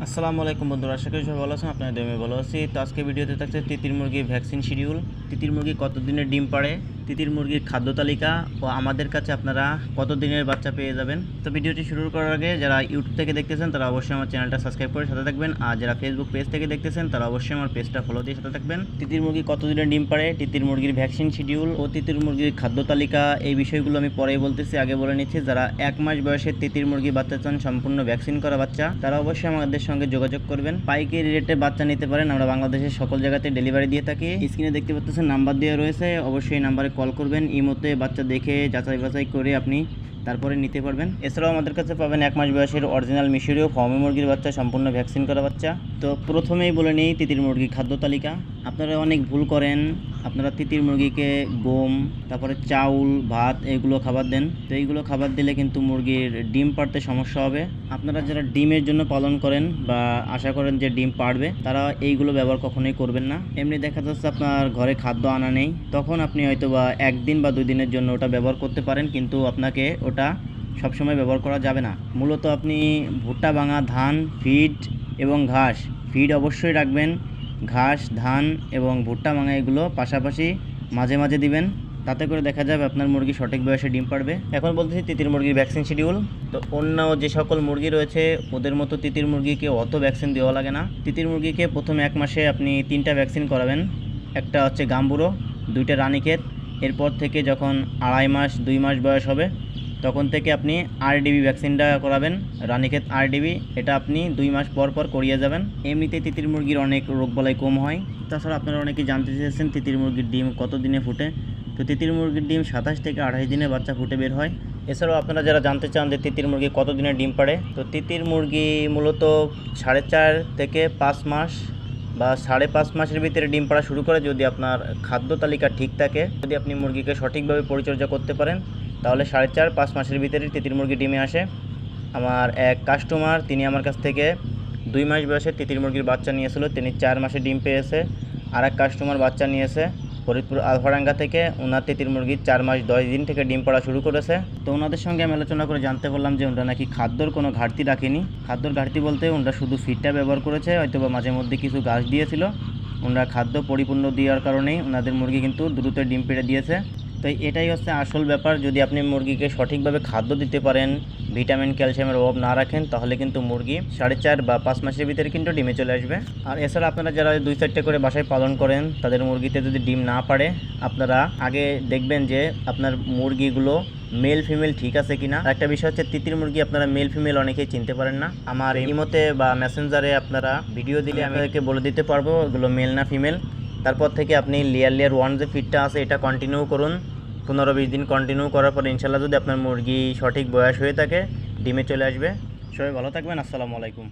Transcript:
আসসালামু আলাইকুম বন্ধুরা, আশা করি সবাই ভালো আছেন। আপনাদের আমি ভালো আছি। তো আজকে ভিডিওতে থাকছে তিতির মুরগির ভ্যাকসিন শিডিউল, তিতির মুরগি কত দিনের ডিম পাড়ে, তিতির মুরগির খাদ্য তালিকা ও আমাদের কাছে আপনারা কত দিনের বাচ্চা পেয়ে যাবেন। তো ভিডিওটি শুরু করার আগে যারা ইউটিউব থেকে দেখতেছেন তারা অবশ্যই আমার চ্যানেলটা সাবস্ক্রাইব করে সাথে থাকবেন, আর যারা ফেসবুক পেজ থেকে দেখতেছেন তারা অবশ্যই আমার পেজটা ফলো দিয়ে সাথে থাকবেন। তিতির মুরগি কত দিনের ডিম পাড়ে, তিতির মুরগির ভ্যাকসিন শিডিউল ও তিতির মুরগির খাদ্য তালিকা, এই বিষয়গুলো আমি পরেই বলতেছি। আগে বলে নিচ্ছি, যারা 1 মাস বয়সের তিতির মুরগি বাচ্চা চান, সম্পূর্ণ ভ্যাকসিন করা বাচ্চা, তারা অবশ্যই আমাদের সঙ্গে যোগাযোগ করবেন। পাইকারি রেটে বাচ্চা নিতে পারেন, আমরা বাংলাদেশের সকল জায়গাতে ডেলিভারি দিয়ে থাকি। স্ক্রিনে দেখতে পাচ্ছেন নাম্বার দেওয়া রয়েছে, অবশ্যই নাম্বারে কল করবেন। ইমোতে বাচ্চা দেখে যাচাই বাছাই করে আপনি তারপরে নিতে পারবেন। এছাড়াও আমাদের কাছে পাবেন 1 মাস বয়সের অরিজিনাল মিশরীয় ফার্মি মুরগির বাচ্চা, সম্পূর্ণ ভ্যাকসিন করা বাচ্চা। তো প্রথমেই বলে নিই তিতির মুরগির খাদ্য তালিকা। আপনারা অনেক ভুল করেন, আপনারা তিতির মুরগিকে গম, তারপরে চাউল, ভাত এগুলো খাবার দেন। তো এইগুলো খাবার দিলে কিন্তু মুরগির ডিম পাড়তে সমস্যা হবে। আপনারা যারা ডিমের জন্য পালন করেন বা আশা করেন যে ডিম পাড়বে, তারা এইগুলো ব্যবহার কখনোই করবেন না। এমনি দেখা যাচ্ছে আপনার ঘরে খাদ্য আনা নেই, তখন আপনি হয়তো বা 1 দিন বা 2 দিনের জন্য ওটা ব্যবহার করতে পারেন, কিন্তু আপনাকে ওটা সবসময় ব্যবহার করা যাবে না। মূলত আপনি ভুট্টা ভাঙা ধান, ফিড এবং ঘাস, ফিড অবশ্যই রাখবেন, ঘাস, ধান এবং ভুট্টা ভাঙা এগুলো পাশাপাশি মাঝে মাঝে দিবেন। তাতে করে দেখা যাবে আপনার মুরগি সঠিক বয়সে ডিম পাড়বে। এখন বলতেছি তিতির মুরগির ভ্যাকসিন শিডিউল। তো অন্য যে সকল মুরগি রয়েছে ওদের মতো তিতির মুরগিকে অত ভ্যাকসিন দেওয়া লাগে না। তিতির মুরগিকে প্রথম 1 মাসে আপনি 3টা ভ্যাকসিন করাবেন। একটা হচ্ছে গাম্বুরো, 2টা রানীক্ষেত। এরপর থেকে যখন 2.5 মাস 2 মাস বয়স হবে তখন থেকে আপনি আরডিবি ভ্যাকসিনটা করাবেন, রানীক্ষেত আরডিবি। এটা আপনি 2 মাস পর পর করিয়ে যাবেন। এমনিতে তিতির মুরগির অনেক রোগবালাই কম হয়। তাছাড়া আপনারা অনেকেই জানতে চেয়েছেন তিতির মুরগির ডিম কত দিনে ফুটে। তো তিতির মুরগির ডিম 27 থেকে 28 দিনে বাচ্চা ফুটে বের হয়। এছাড়াও আপনারা যারা জানতে চান যে তিতির মুরগি কত দিনে ডিম পাড়ে, তো তিতির মুরগি মূলত 4.5 থেকে 5 মাস বা 5.5 মাসের ভিতরে ডিম পাড়া শুরু করে, যদি আপনার খাদ্য তালিকা ঠিক থাকে, যদি আপনি মুরগিকে সঠিকভাবে পরিচর্যা করতে পারেন, তাহলে 4.5-5 মাসের ভিতরে তিতির মুরগি ডিমে আসে। আমার এক কাস্টমার, তিনি আমার কাছ থেকে 2 মাস বয়সে তিতির মুরগির বাচ্চা নিয়েছিল, তিনি 4 মাসে ডিম পেয়েছে। আর এক কাস্টমার বাচ্চা নিয়েছে ফরিদপুর আলফাডাঙ্গা থেকে, ওনার তিতির মুরগি 4 মাস 10 দিন থেকে ডিম পাড়া শুরু করেছে। তো ওনাদের সঙ্গে আমি আলোচনা করে জানতে পারলাম যে ওনারা নাকি খাদ্যর কোনো ঘাটতি রাখেনি। খাদ্যর ঘাটতি বলতে ওনারা শুধু ফিডটা ব্যবহার করেছে, হয়তো বা মাঝে মধ্যে কিছু ঘাস দিয়েছিল। ওনারা খাদ্য পরিপূর্ণ দেওয়ার কারণেই ওনাদের মুরগি কিন্তু দ্রুত ডিম পেড়ে দিয়েছে। তো এটাই হচ্ছে আসল ব্যাপার। যদি আপনি মুরগিকে সঠিকভাবে খাদ্য দিতে পারেন, ভিটামিন ক্যালসিয়ামের অভাব না রাখেন, তাহলে কিন্তু মুরগি 4.5 বা 5 মাসের ভিতরে কিন্তু ডিমে চলে আসবে। আর এছাড়া আপনারা যারা 2-4টে করে বাসায় পালন করেন, তাদের মুরগিতে যদি ডিম না পাড়ে, আপনারা আগে দেখবেন যে আপনার মুরগিগুলো মেল ফিমেল ঠিক আছে কিনা। একটা বিষয় হচ্ছে তিতির মুরগি আপনারা মেল ফিমেল অনেকেই চিনতে পারেন না। আমার ইমোতে বা মেসেঞ্জারে আপনারা ভিডিও দিলে আমি আপনাদেরকে বলে দিতে পারবো এগুলো মেল না ফিমেল। তারপর থেকে আপনি লেয়ার 1 যে ফিডটা আছে এটা কন্টিনিউ করুন। 15-20 দিন কন্টিনিউ করার পর ইনশাল্লাহ যদি আপনার মুরগি সঠিক বয়স হয়ে থাকে, ডিমে চলে আসবে। সবাই ভালো থাকবেন। আসসালামু আলাইকুম।